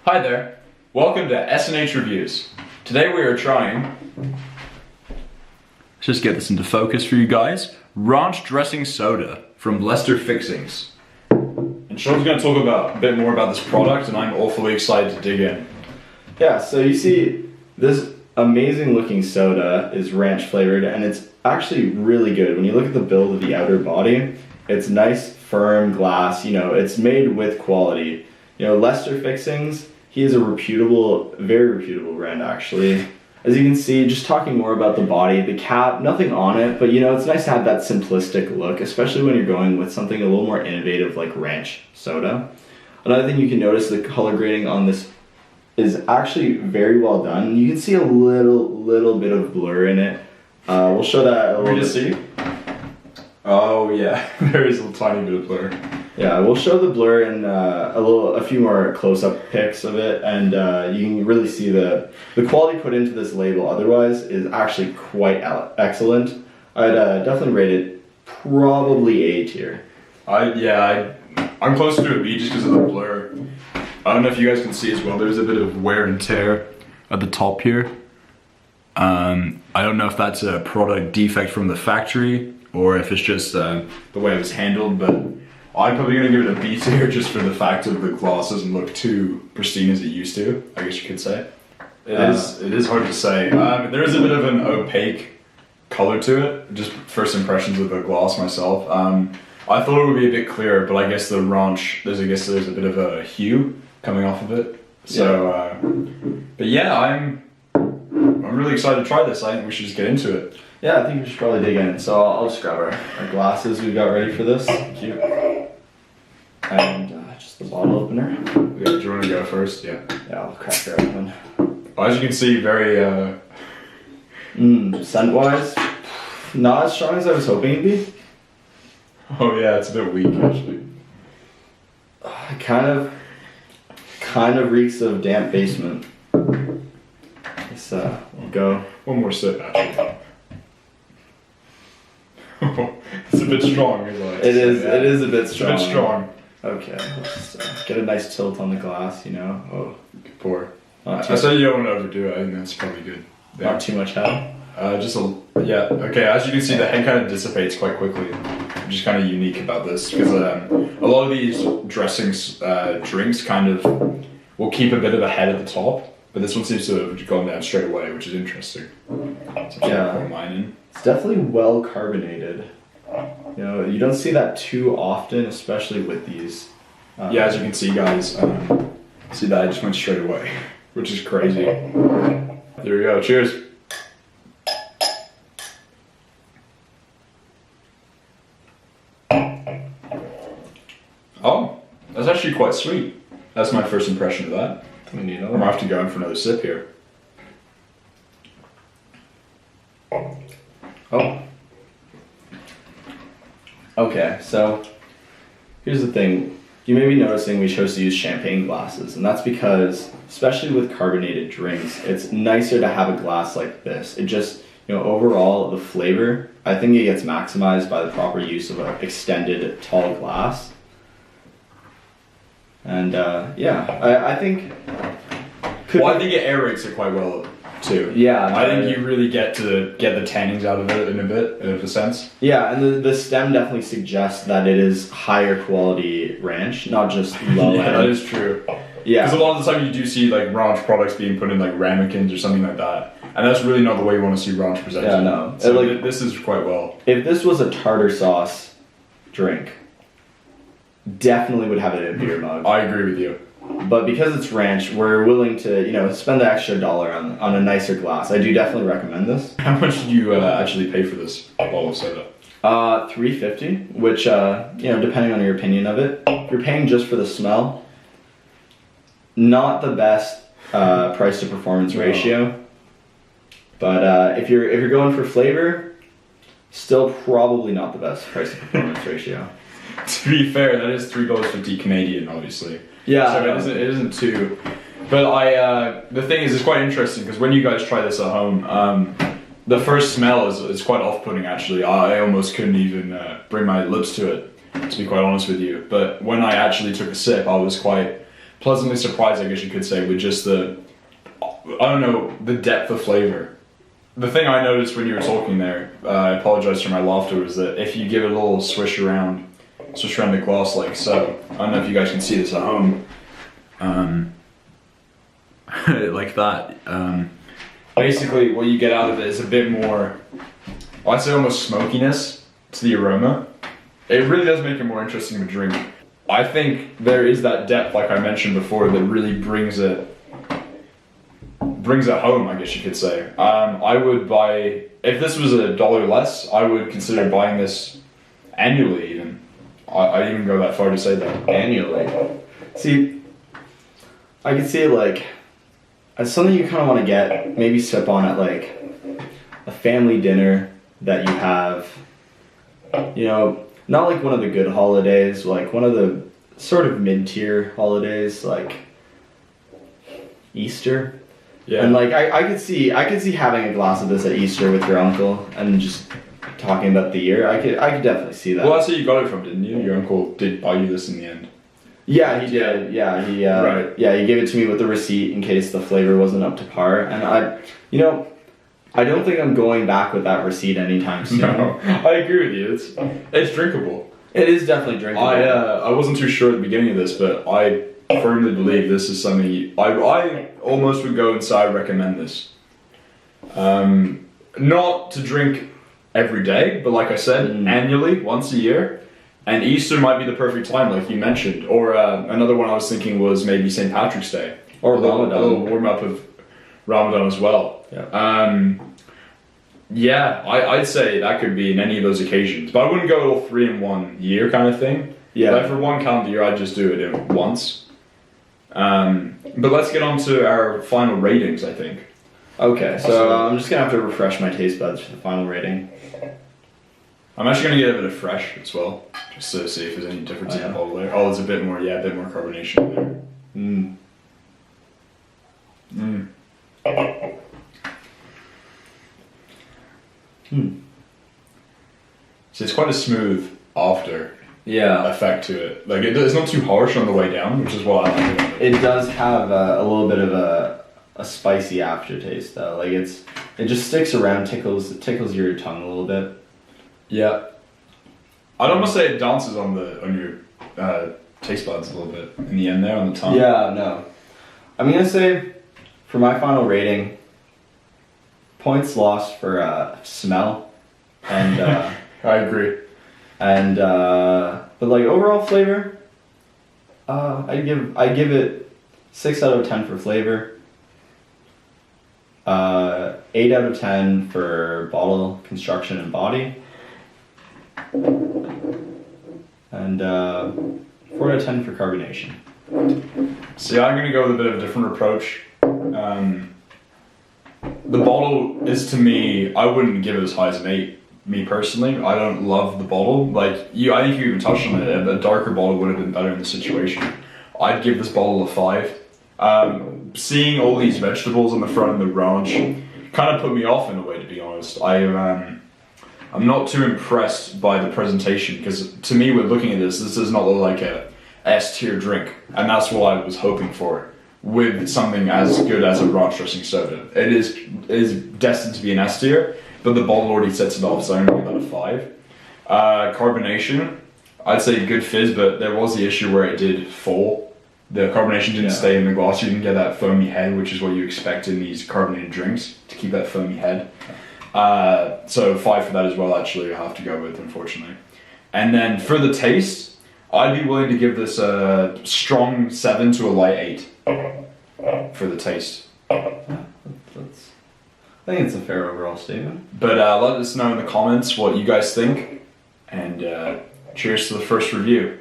Hi there, welcome to S&H Reviews. Today we are trying, let's just get this into focus for you guys, ranch dressing soda from Fixins. And Sean's going to talk a bit more about this product, and I'm awfully excited to dig in. Yeah, so you see this amazing looking soda is ranch flavored, and it's actually really good. When you look at the build of the outer body, it's nice, firm glass, it's made with quality. Fixins, he is a very reputable brand actually. As you can see, just talking more about the body, the cap, nothing on it, but it's nice to have that simplistic look, especially when you're going with something a little more innovative like ranch soda. Another thing you can notice, the color grading on this is actually very well done. You can see a little bit of blur in it. We'll show that a little bit. See? Oh yeah, there is a tiny bit of blur. Yeah, we'll show the blur in a few more close-up pics of it, and you can really see the quality put into this label. Otherwise, is actually quite excellent. I'd definitely rate it probably A tier. I'm closer to a B just because of the blur. I don't know if you guys can see as well. There's a bit of wear and tear at the top here. I don't know if that's a product defect from the factory or if it's just the way it was handled, but I'm probably gonna give it a B tier just for the fact that the gloss doesn't look too pristine as it used to, I guess you could say. It is hard to say. There is a bit of an opaque color to it, just first impressions of the gloss myself. I thought it would be a bit clearer, but I guess the ranch, there's a bit of a hue coming off of it. So, but yeah, I'm really excited to try this. I think we should just get into it. Yeah, I think we should probably dig in. So I'll just grab our glasses we got ready for this. Thank you. And just the bottle opener. Yeah, do you want to go first? Yeah. Yeah, I'll crack her open. Well, as you can see, very scent-wise, not as strong as I was hoping it'd be. Oh yeah, it's a bit weak actually. It kind of reeks of damp basement. Let's we'll go. One more sip actually. It's a bit strong, isn't it? It is a bit strong. It's a bit strong. Okay, let's get a nice tilt on the glass, Oh, pour. I said you don't want to overdo it. I think that's probably good. Yeah. Not too much head. Yeah. Okay. As you can see, the head kind of dissipates quite quickly, which is kind of unique about this because a lot of these dressings drinks kind of will keep a bit of a head at the top, but this one seems to have gone down straight away, which is interesting. So yeah. Pour mine in. It's definitely well carbonated. You don't see that too often, especially with these. Yeah, as you can see, guys, see that I just went straight away, which is crazy. There we go. Cheers. Oh, that's actually quite sweet. That's my first impression of that. We need I'm gonna have to go in for another sip here. Oh. Okay, so here's the thing. You may be noticing we chose to use champagne glasses, and that's because, especially with carbonated drinks, it's nicer to have a glass like this. It just, overall, the flavor, I think it gets maximized by the proper use of an extended tall glass. And I think... I think it aerates it quite well too. Yeah. I think you really get the tannins out of it in a sense. Yeah, and the stem definitely suggests that it is higher quality ranch, not just low Yeah, end. that is true. Yeah. Because a lot of the time you do see like ranch products being put in like ramekins or something like that. And that's really not the way you want to see ranch presented. Yeah, no. So this is quite well. If this was a tartar sauce drink, definitely would have it in a beer mug. I agree with you. But because it's ranch, we're willing to, spend the extra $1 on a nicer glass. I do definitely recommend this. How much did you actually pay for this bottle of soda? $3.50, which, depending on your opinion of it, if you're paying just for the smell, not the best price to performance ratio. But if you're going for flavor, still probably not the best price to performance ratio. To be fair, that is $3.50 Canadian, obviously. Yeah. So it isn't too. But the thing is, it's quite interesting because when you guys try this at home, the first smell is quite off-putting. Actually, I almost couldn't even bring my lips to it, to be quite honest with you. But when I actually took a sip, I was quite pleasantly surprised, I guess you could say, with just the depth of flavor. The thing I noticed when you were talking there, I apologize for my laughter, was that if you give it a little swish around the glass like so, I don't know if you guys can see this at home, like that. Basically, what you get out of it is a bit more, I'd say almost smokiness to the aroma. It really does make it more interesting to drink. I think there is that depth, like I mentioned before, that really brings it home, I guess you could say. I would buy, if this was $1 less, I would consider buying this annually even. I'd even go that far to say that. Annually. See, I could see it like as something you kind of want to get, maybe sip on at like a family dinner that you have, you know, not like one of the good holidays, like one of the sort of mid-tier holidays, like Easter. Yeah. And like I could see having a glass of this at Easter with your uncle and just talking about the year. I could definitely see that. Well, that's where you got it from, didn't you? Your uncle did buy you this in the end. Yeah, he did. Yeah, he right. Yeah, he gave it to me with the receipt in case the flavor wasn't up to par. And I don't think I'm going back with that receipt anytime soon. No, I agree with you. It's drinkable. It is definitely drinkable. I wasn't too sure at the beginning of this, but I firmly believe this is something I almost would go and say I recommend this. Not to drink every day, but like I said, annually, once a year. And Easter might be the perfect time, like you mentioned. Or another one I was thinking was maybe St. Patrick's Day. Or a little warm up of Ramadan as well. Yeah. I'd say that could be in any of those occasions. But I wouldn't go all 3 in 1 year kind of thing. Yeah. Like for one calendar year, I'd just do it in once. But let's get on to our final ratings, I think. Okay, so I'm just going to have to refresh my taste buds for the final rating. I'm actually going to get a bit of fresh as well, just to see if there's any difference in the bottle there. Oh, there's a bit more carbonation there. So it's quite a smooth after effect to it. Like it's not too harsh on the way down, which is what I like about it. It does have a little bit of a spicy aftertaste though. Like it just sticks around, tickles your tongue a little bit. Yeah. I'd almost say it dances on your taste buds a little bit in the end there on the tongue. Yeah, no. I'm gonna say for my final rating, points lost for smell and I agree. And but like overall flavor, I give it 6 out of 10 for flavor. 8 out of 10 for bottle construction and body. And 4 out of 10 for carbonation. See, I'm gonna go with a bit of a different approach. The bottle is, to me, I wouldn't give it as high as an 8. Me personally, I don't love the bottle. Like I think you even touched on it. A darker bottle would have been better in the situation. I'd give this bottle a 5. Seeing all these vegetables on the front of the ranch kind of put me off in a way, to be honest. I'm not too impressed by the presentation because to me, when looking at this does not look like a S tier drink, and that's what I was hoping for with something as good as a ranch dressing soda. It is destined to be an S tier. But the bottle already sets it off, so I'm going to give that a 5. Carbonation, I'd say good fizz, but there was the issue where it did fall. The carbonation didn't stay in the glass. You didn't get that foamy head, which is what you expect in these carbonated drinks, to keep that foamy head. So 5 for that as well, actually, I have to go with, unfortunately. And then for the taste, I'd be willing to give this a strong 7 to a light 8 for the taste. I think it's a fair overall statement. But let us know in the comments what you guys think, and cheers to the first review.